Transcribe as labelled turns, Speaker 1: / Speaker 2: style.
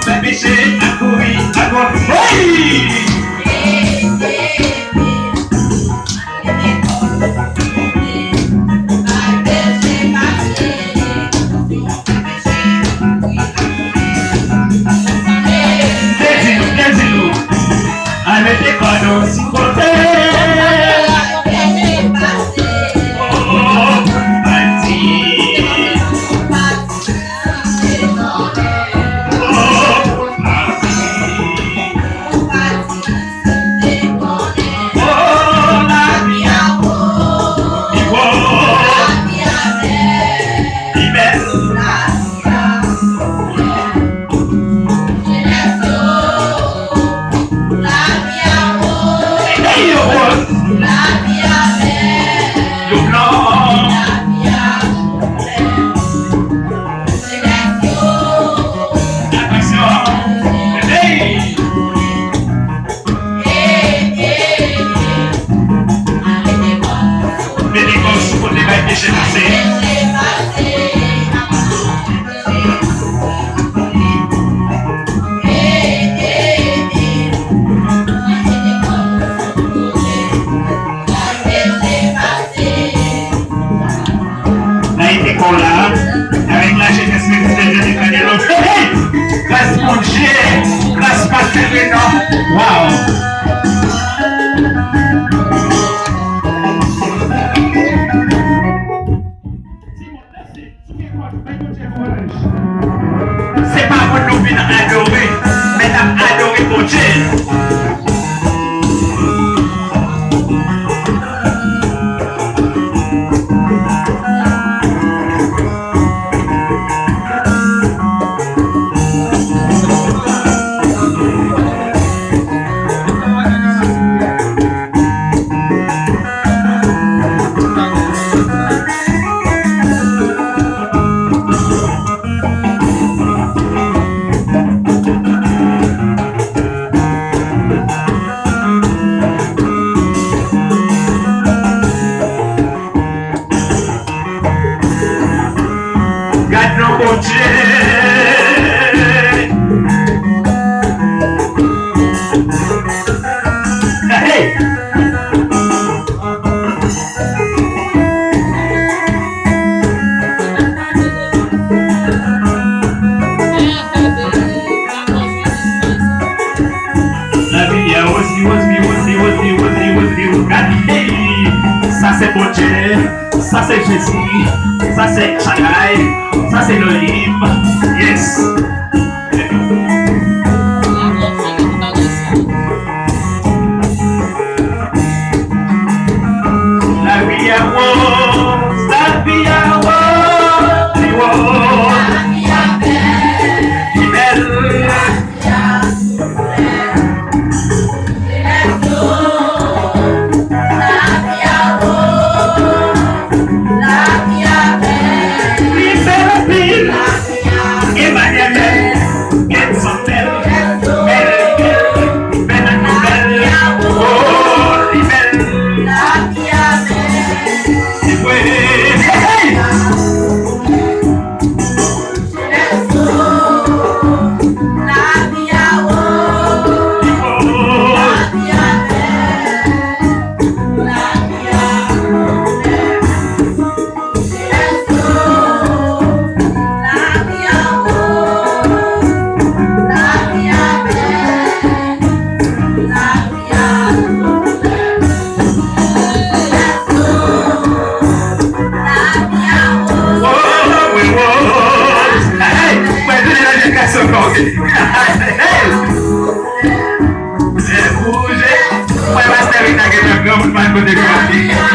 Speaker 1: fait péché, à courir, à courir. Oui! Deziem, avec des cadeaux si côté. Avec la jeunesse grâce mon Dieu, grâce Pasteur Renan. Wow! C'est pas pour nous venir adorer, mais adorer pour Dieu. Ça c'est bon Dieu, ça c'est Jésus, ça c'est Chagaï, ça c'est Elohim, yes. La vie à rose, la vie à rose, la vie à belle, Bouger, ouais, va se terminer avec un grand mouvement de